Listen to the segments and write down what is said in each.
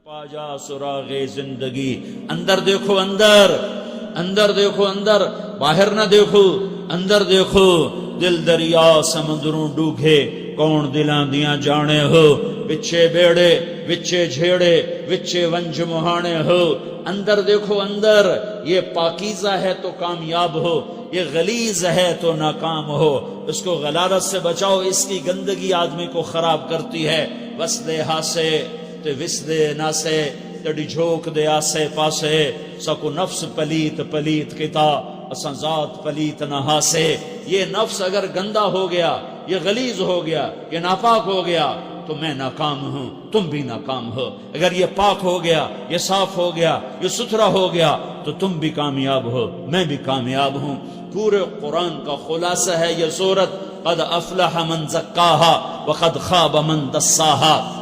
پا جا سراغ زندگی، اندر دیکھو اندر، اندر دیکھو اندر، باہر نہ دیکھو، اندر دیکھو۔ دل دریا سمندروں ڈوبے، کون دلاں دیاں جانے ہو، وچے بیڑے وچے جھیڑے وچے ونج مہانے ہو۔ اندر دیکھو اندر، یہ پاکیزہ ہے تو کامیاب ہو، یہ غلیظ ہے تو ناکام ہو۔ اس کو غلالت سے بچاؤ، اس کی گندگی آدمی کو خراب کرتی ہے۔ وسدے ہاسے تے وسدے ناسے تڑی جھوک دے آسے پاسے، سکو نفس پلیت پلیت کتا اساں ذات پلیت نہ ہاسے۔ یہ نفس اگر گندا ہو گیا، یہ غلیظ ہو گیا، یہ ناپاک ہو گیا تو میں ناکام ہوں، تم بھی ناکام ہو۔ اگر یہ پاک ہو گیا، یہ صاف ہو گیا، یہ ستھرا ہو گیا تو تم بھی کامیاب ہو، میں بھی کامیاب ہوں۔ پورے قرآن کا خلاصہ ہے یہ سورت، قد افلح من زکاہا وقد خاب من دساہا۔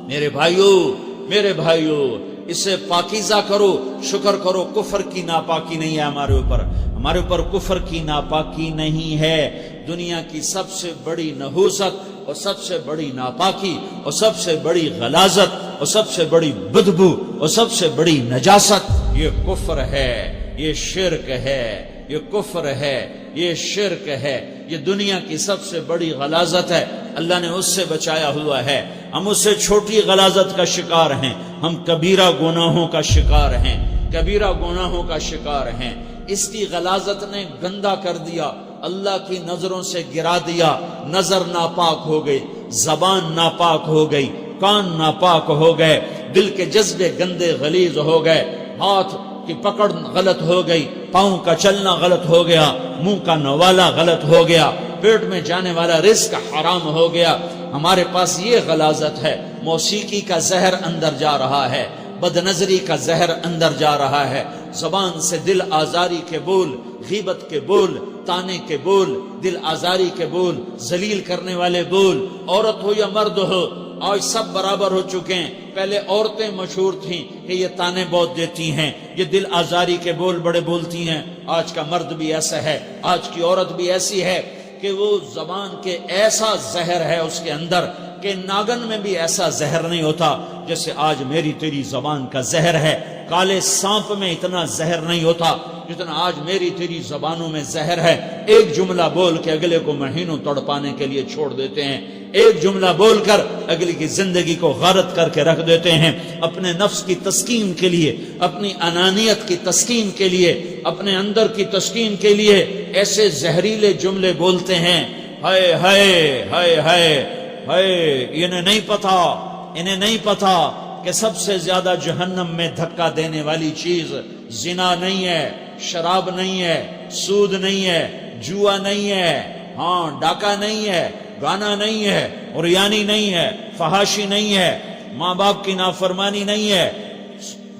میرے بھائیو، میرے بھائیو، اسے پاکیزہ کرو، شکر کرو۔ کفر کی ناپاکی نہیں ہے ہمارے اوپر، ہمارے اوپر کفر کی ناپاکی نہیں ہے۔ دنیا کی سب سے بڑی نحوست اور سب سے بڑی ناپاکی اور سب سے بڑی غلاظت اور سب سے بڑی بدبو اور سب سے بڑی نجاست یہ کفر ہے، یہ شرک ہے، یہ کفر ہے، یہ شرک ہے۔ یہ دنیا کی سب سے بڑی غلاظت ہے، اللہ نے اس سے بچایا ہوا ہے۔ ہم اس سے چھوٹی غلاظت کا شکار ہیں، ہم کبیرہ گناہوں کا شکار ہیں، کبیرہ گناہوں کا شکار ہیں۔ اس کی غلاظت نے گندا کر دیا، اللہ کی نظروں سے گرا دیا۔ نظر ناپاک ہو گئی، زبان ناپاک ہو گئی، کان ناپاک ہو گئے، دل کے جذبے گندے غلیظ ہو گئے، ہاتھ کی پکڑ غلط ہو گئی، پاؤں کا چلنا غلط ہو گیا، منہ کا نوالا غلط ہو گیا، پیٹ میں جانے والا رزق حرام ہو گیا۔ ہمارے پاس یہ غلاظت ہے۔ موسیقی کا زہر اندر جا رہا ہے، بد نظری کا زہر اندر جا رہا ہے، زبان سے دل آزاری کے بول، غیبت کے بول، تانے کے بول، دل آزاری کے بول، ذلیل کرنے والے بول، عورت ہو یا مرد ہو، آج سب برابر ہو چکے ہیں۔ پہلے عورتیں مشہور تھیں کہ یہ تانے بہت دیتی ہیں، یہ دل آزاری کے بول بڑے بولتی ہیں۔ آج کا مرد بھی ایسا ہے، آج کی عورت بھی ایسی ہے کہ وہ زبان کے ایسا زہر ہے اس کے اندر کہ ناگن میں بھی ایسا زہر نہیں ہوتا جیسے آج میری تیری زبان کا زہر ہے۔ کالے سانپ میں اتنا زہر نہیں ہوتا جتنا آج میری تیری زبانوں میں زہر ہے۔ ایک جملہ بول کے اگلے کو مہینوں تڑپانے کے لیے چھوڑ دیتے ہیں، ایک جملہ بول کر اگلی کی زندگی کو غارت کر کے رکھ دیتے ہیں۔ اپنے نفس کی تسکین کے لیے، اپنی انانیت کی تسکین کے لیے، اپنے اندر کی تسکین کے لیے ایسے زہریلے جملے بولتے ہیں۔ ہائے ہائے ہائے ہائے ہائے، انہیں نہیں پتا، انہیں نہیں پتا کہ سب سے زیادہ جہنم میں دھکا دینے والی چیز زنا نہیں ہے، شراب نہیں ہے، سود نہیں ہے، جوا نہیں ہے، ہاں ڈاکہ نہیں ہے، گانا نہیں ہے، عریانی نہیں ہے، فحاشی نہیں ہے، ماں باپ کی نافرمانی نہیں ہے۔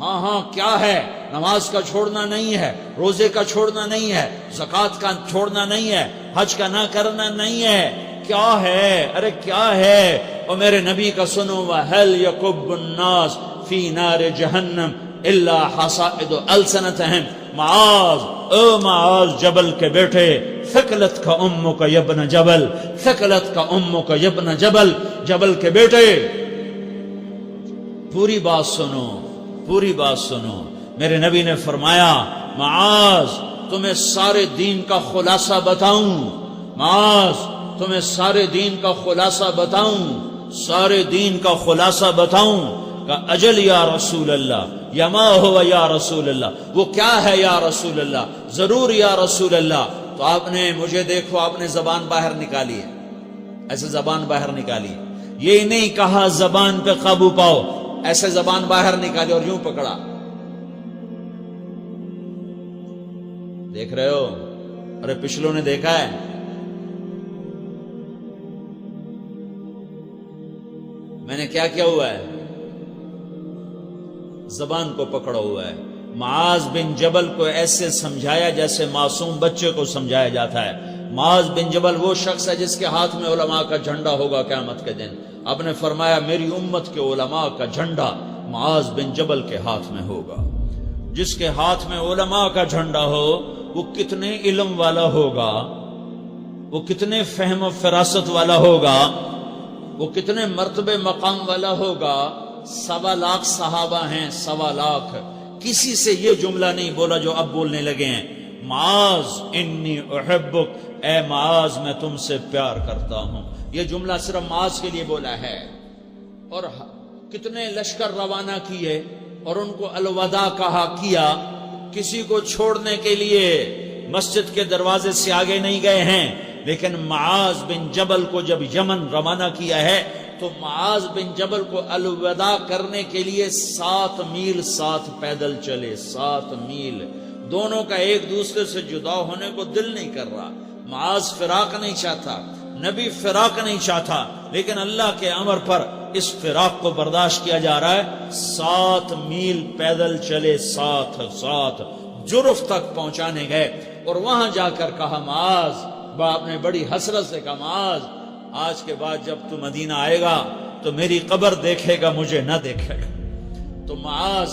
ہاں کیا ہے؟ نماز کا چھوڑنا نہیں ہے، روزے کا چھوڑنا نہیں ہے، زکوٰۃ کا چھوڑنا نہیں ہے، حج کا نہ کرنا نہیں ہے۔ کیا ہے؟ ارے کیا ہے؟ اور میرے نبی کا سنو، وَهَلْ يَكُبُّ النَّاسُ فِي نَارِ جَهَنَّمَ إِلَّا حَصَائِدُ أَلْسِنَتِهِمْ۔ معاذ، او معاذ جبل کے بیٹے، ثقلت کا امک یا ابن جبل، ثقلت کا امک یا ابن جبل، جبل کے بیٹے پوری بات سنو، پوری بات سنو۔ میرے نبی نے فرمایا، معاذ تمہیں سارے دین کا خلاصہ بتاؤں، معاذ تمہیں سارے دین کا خلاصہ بتاؤں، سارے دین کا خلاصہ بتاؤں۔ کہ اجل یا رسول اللہ، یا ما ہوا یا رسول اللہ، وہ کیا ہے یا رسول اللہ؟ ضرور یا رسول اللہ۔ تو آپ نے مجھے دیکھو، آپ نے زبان باہر نکالی ہے، ایسے زبان باہر نکالی، یہ نہیں کہا زبان پہ قابو پاؤ، ایسے زبان باہر نکالی اور یوں پکڑا۔ دیکھ رہے ہو؟ ارے پچھلوں نے دیکھا ہے؟ میں نے کیا کیا ہوا ہے؟ زبان کو پکڑا ہوا ہے۔ معاذ بن جبل کو ایسے سمجھایا جیسے معصوم بچے کو سمجھایا جاتا ہے۔ معاذ بن جبل وہ شخص ہے جس کے ہاتھ میں علماء کا جھنڈا ہوگا قیامت کے دن۔ آپ نے فرمایا میری امت کے علماء کا جھنڈا معاذ بن جبل کے ہاتھ میں ہوگا۔ جس کے ہاتھ میں علماء کا جھنڈا ہو وہ کتنے علم والا ہوگا، وہ کتنے فہم و فراست والا ہوگا، وہ کتنے مرتبے مقام والا ہوگا۔ 1.25 لاکھ صحابہ ہیں، 1.25 لاکھ، کسی سے یہ جملہ نہیں بولا جو اب بولنے لگے ہیں، معاذ انی احبک، اے معاذ میں تم سے پیار کرتا ہوں، یہ جملہ صرف معاذ کے لیے بولا ہے۔ اور کتنے لشکر روانہ کیے اور ان کو الوداع کہا کیا، کسی کو چھوڑنے کے لیے مسجد کے دروازے سے آگے نہیں گئے ہیں، لیکن معاذ بن جبل کو جب یمن روانہ کیا ہے تو معاذ بن جبل کو الوداع کرنے کے لیے 7 میل ساتھ پیدل چلے، 7 میل، دونوں کا ایک دوسرے سے جدا ہونے کو دل نہیں کر رہا۔ معاذ فراق نہیں چاہتا، نبی فراق نہیں چاہتا، لیکن اللہ کے امر پر اس فراق کو برداشت کیا جا رہا ہے۔ 7 میل پیدل چلے، 7 جرف تک پہنچانے گئے، اور وہاں جا کر کہا معاذ، باپ نے بڑی حسرت سے کہا معاذ آج کے بعد جب تو مدینہ آئے گا تو میری قبر دیکھے گا، مجھے نہ دیکھے گا۔ تو معاذ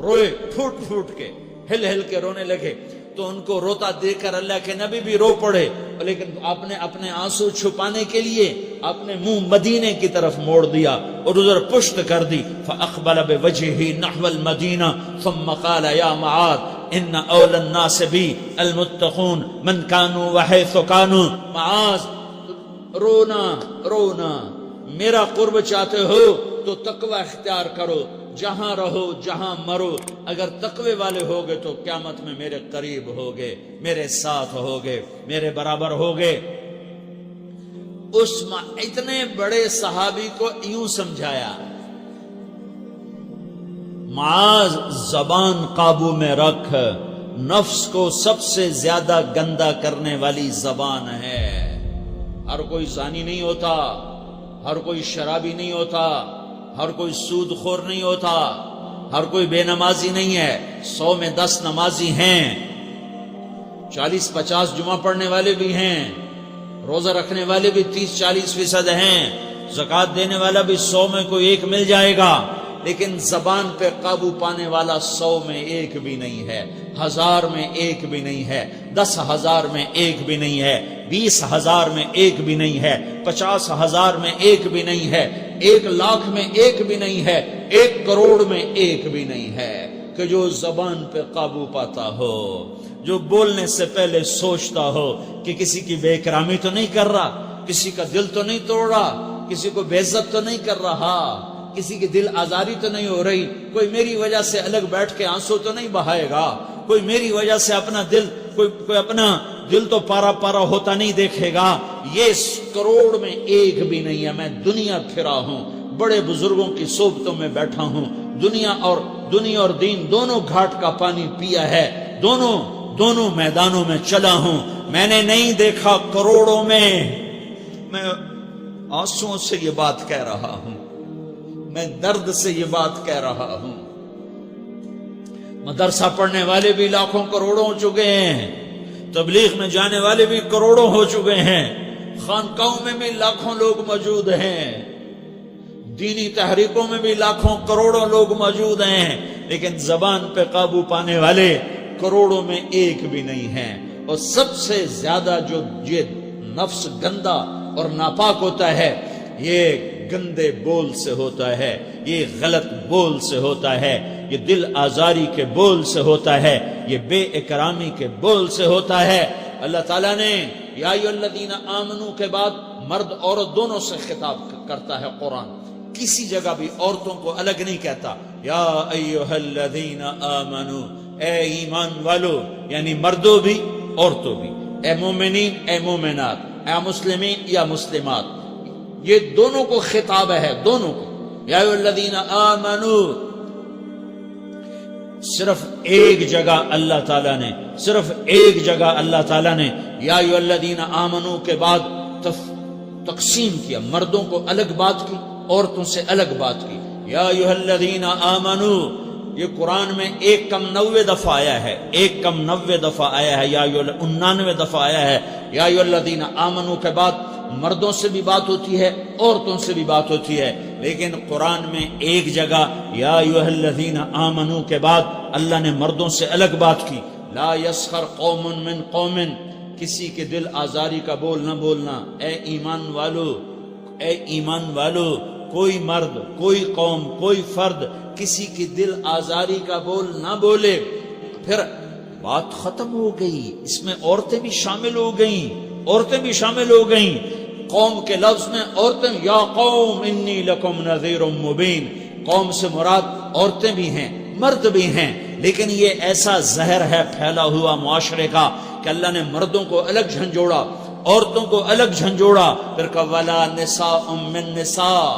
روئے، پھوٹ پھوٹ کے، ہل ہل کے رونے لگے، تو ان کو روتا دیکھ کر اللہ کے نبی بھی رو پڑے، لیکن آپ نے اپنے آنسو چھپانے کے لیے اپنے منہ مدینے کی طرف موڑ دیا اور ادھر پشت کر دی۔ فاقبل بوجهه نحو المدینہ ثم قال یا معاذ ان اول الناس بی المتقون من كانوا وحيث كانوا۔ معاذ رونا رونا، میرا قرب چاہتے ہو تو تقوی اختیار کرو، جہاں رہو جہاں مرو، اگر تقوی والے ہوگے تو قیامت میں میرے قریب ہوگے، میرے ساتھ ہوگے، میرے برابر ہوگے۔ اس اتنے بڑے صحابی کو یوں سمجھایا، معاذ زبان قابو میں رکھ، نفس کو سب سے زیادہ گندا کرنے والی زبان ہے۔ ہر کوئی زانی نہیں ہوتا، ہر کوئی شرابی نہیں ہوتا، ہر کوئی سود خور نہیں ہوتا، ہر کوئی بے نمازی نہیں ہے۔ 100 میں 10 نمازی ہیں، 40-50 جمعہ پڑھنے والے بھی ہیں، روزہ رکھنے والے بھی 30-40% ہیں، زکوٰۃ دینے والا بھی 100 میں کوئی ایک مل جائے گا، لیکن زبان پہ قابو پانے والا 100 میں ایک بھی نہیں ہے، 1000 میں ایک بھی نہیں ہے، 10,000 میں ایک بھی نہیں ہے، 20,000 میں ایک بھی نہیں ہے، 50,000 میں ایک بھی نہیں ہے، 1,00,000 میں ایک بھی نہیں ہے، 1 کروڑ میں ایک بھی نہیں ہے، کہ جو زبان پہ قابو پاتا ہو، جو بولنے سے پہلے سوچتا ہو کہ کسی کی بے اکرامی تو نہیں کر رہا، کسی کا دل تو نہیں توڑ رہا، کسی کو بے عزت تو نہیں کر رہا، کسی کی دل آزاری تو نہیں ہو رہی، کوئی میری وجہ سے الگ بیٹھ کے آنسو تو نہیں بہائے گا، کوئی میری وجہ سے اپنا دل کوئی اپنا دل تو پارا پارا ہوتا نہیں دیکھے گا۔ یہ 1 کروڑ میں ایک بھی نہیں ہے۔ میں دنیا پھرا ہوں، بڑے بزرگوں کی صحبتوں میں بیٹھا ہوں، دنیا اور دین دونوں گھاٹ کا پانی پیا ہے، دونوں میدانوں میں چلا ہوں، میں نے نہیں دیکھا کروڑوں میں۔ میں آنسوؤں سے یہ بات کہہ رہا ہوں، میں درد سے یہ بات کہہ رہا ہوں۔ مدرسہ پڑھنے والے بھی لاکھوں کروڑوں ہو چکے ہیں، تبلیغ میں جانے والے بھی کروڑوں ہو چکے ہیں، خانقاہوں میں بھی لاکھوں لوگ موجود ہیں، دینی تحریکوں میں بھی لاکھوں کروڑوں لوگ موجود ہیں، لیکن زبان پہ قابو پانے والے کروڑوں میں ایک بھی نہیں ہیں۔ اور سب سے زیادہ جو یہ نفس گندا اور ناپاک ہوتا ہے، یہ گندے بول سے ہوتا ہے، یہ غلط بول سے ہوتا ہے، یہ دل آزاری کے بول سے ہوتا ہے، یہ بے اکرامی کے بول سے ہوتا ہے۔ اللہ تعالیٰ نے یا ایھا الذین آمنو کے بعد مرد عورت دونوں سے خطاب کرتا ہے قرآن، کسی جگہ بھی عورتوں کو الگ نہیں کہتا۔ یا ایھا الذین آمنو، اے ایمان والو، یعنی مردوں بھی عورتوں بھی، اے مومنین اے مومنات، اے مسلمین یا مسلمات، یہ دونوں کو خطاب ہے، دونوں کو۔ یا ایھا الذین آمنو، صرف ایک جگہ اللہ تعالیٰ نے یا ایھا الذین آمنو کے بعد تقسیم کیا، مردوں کو الگ بات کی، عورتوں سے الگ بات کی۔ یا ایھا الذین آمنو، یہ قرآن میں 199 دفعہ آیا ہے، 199 دفعہ آیا ہے، یا 99 دفعہ آیا ہے۔ یا ایھا الذین آمنو کے بعد مردوں سے بھی بات ہوتی ہے، عورتوں سے بھی بات ہوتی ہے، لیکن قرآن میں ایک جگہ یا ایھا الذین آمنو کے بعد اللہ نے مردوں سے الگ بات کی۔ لا یسخر قوم من قوم، کسی کے دل آزاری کا بول نہ بولنا۔ اے ایمان والو کوئی مرد، کوئی قوم، کوئی فرد کسی کی دل آزاری کا بول نہ بولے۔ پھر بات ختم ہو گئی، اس میں عورتیں بھی شامل ہو گئیں، عورتیں بھی شامل ہو گئیں۔ قوم کے لفظ میں عورتیں، یا قوم انی لکم نذیر مبین، قوم سے مراد عورتیں بھی ہیں، مرد بھی ہیں، لیکن یہ ایسا زہر ہے پھیلا ہوا معاشرے کا کہ اللہ نے مردوں کو الگ جھنجھوڑا، عورتوں کو الگ جھنجھوڑا، پھر کہا ولا نساء من نساء،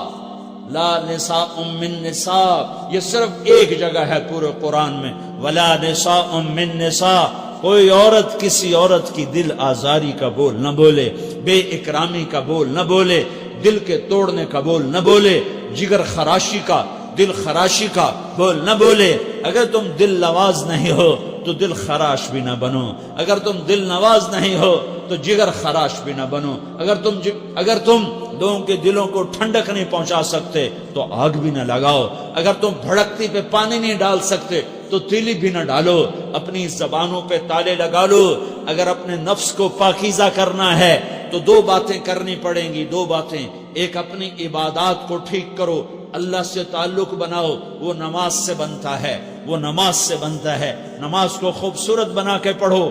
لا نساء من نساء، یہ صرف ایک جگہ ہے پورے قرآن میں، ولا نساء من نساء، کوئی عورت کسی عورت کی دل آزاری کا بول نہ بولے، بے اکرامی کا بول نہ بولے، دل کے توڑنے کا بول نہ بولے، جگر خراشی کا، دل خراشی کا بول نہ بولے۔ اگر تم دل نواز نہیں ہو تو دل خراش بھی نہ بنو، اگر تم دل نواز نہیں ہو تو جگر خراش بھی نہ بنو، اگر تم لوگوں کے دلوں کو ٹھنڈک نہیں پہنچا سکتے تو آگ بھی نہ لگاؤ، اگر تم بھڑکتی پہ پانی نہیں ڈال سکتے تو تیلی بھی نہ ڈالو، اپنی زبانوں پہ تالے لگا لو۔ اگر اپنے نفس کو پاکیزہ کرنا ہے تو دو باتیں کرنی پڑیں گی، دو باتیں، ایک اپنی عبادات کو ٹھیک کرو، اللہ سے تعلق بناؤ، وہ نماز سے بنتا ہے، وہ نماز سے بنتا ہے، نماز کو خوبصورت بنا کے پڑھو۔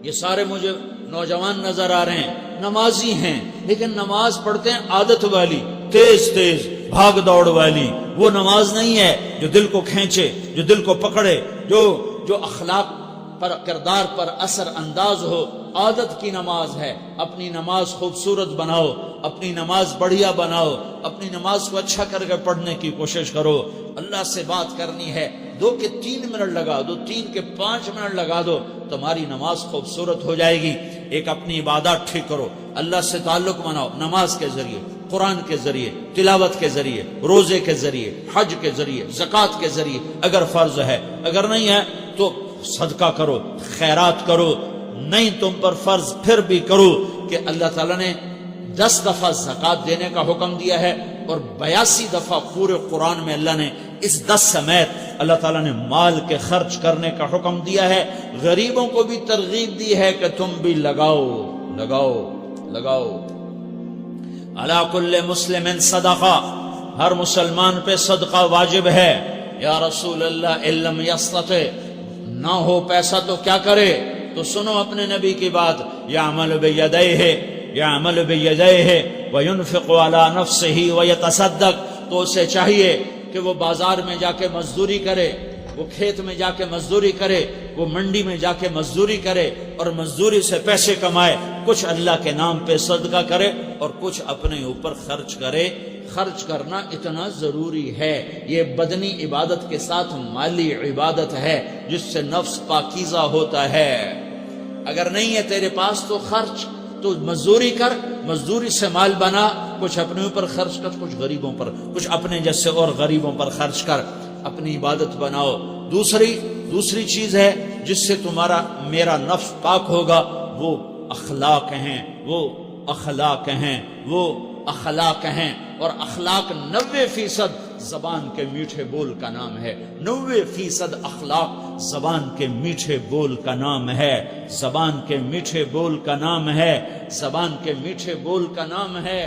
یہ سارے مجھے نوجوان نظر آ رہے ہیں، نمازی ہیں لیکن نماز پڑھتے ہیں عادت والی، تیز تیز بھاگ دوڑ والی، وہ نماز نہیں ہے جو دل کو کھینچے، جو دل کو پکڑے، جو اخلاق پر، کردار پر اثر انداز ہو۔ عادت کی نماز ہے، اپنی نماز خوبصورت بناؤ، اپنی نماز بڑھیا بناؤ، اپنی نماز کو اچھا کر کے پڑھنے کی کوشش کرو۔ اللہ سے بات کرنی ہے، 2 کے 3 منٹ لگا دو، 3 کے 5 منٹ لگا دو، تمہاری نماز خوبصورت ہو جائے گی۔ ایک اپنی عبادات ٹھیک کرو، اللہ سے تعلق بناؤ، نماز کے ذریعے، قرآن کے ذریعے، تلاوت کے ذریعے، روزے کے ذریعے، حج کے ذریعے، زکوٰۃ کے ذریعے اگر فرض ہے، اگر نہیں ہے تو صدقہ کرو، خیرات کرو، نہیں تم پر فرض پھر بھی کرو کہ اللہ تعالیٰ نے 10 دفعہ زکوٰۃ دینے کا حکم دیا ہے اور 82 دفعہ پورے قرآن میں اللہ نے اس 10 سمیت اللہ تعالیٰ نے مال کے خرچ کرنے کا حکم دیا ہے۔ غریبوں کو بھی ترغیب دی ہے کہ تم بھی لگاؤ لگاؤ لگاؤ۔ علی کل مسلم صدقہ، ہر مسلمان پہ صدقہ واجب ہے۔ یا رسول اللہ ان لم یستطع، نہ ہو پیسہ تو کیا کرے؟ تو سنو اپنے نبی کی بات، یعمل بیدیہ وینفق علی نفسہ ویتصدق، تو اسے چاہیے کہ وہ بازار میں جا کے مزدوری کرے، وہ کھیت میں جا کے مزدوری کرے، وہ منڈی میں جا کے مزدوری کرے اور مزدوری سے پیسے کمائے، کچھ اللہ کے نام پہ صدقہ کرے اور کچھ اپنے اوپر خرچ کرے۔ خرچ کرنا اتنا ضروری ہے، یہ بدنی عبادت کے ساتھ مالی عبادت ہے جس سے نفس پاکیزہ ہوتا ہے۔ اگر نہیں ہے تیرے پاس تو خرچ، تو مزدوری کر، مزدوری سے مال بنا، کچھ اپنے اوپر خرچ کر، کچھ غریبوں پر، کچھ اپنے جیسے اور غریبوں پر خرچ کر، اپنی عبادت بناؤ۔ دوسری چیز ہے جس سے تمہارا میرا نفس پاک ہوگا، وہ اخلاق ہیں، وہ اخلاق ہیں، وہ اخلاق ہیں، اور اخلاق 90% زبان کے میٹھے بول کا نام ہے۔ 90% اخلاق زبان کے میٹھے بول کا نام ہے، زبان کے میٹھے بول کا نام ہے، زبان کے میٹھے بول کا نام ہے۔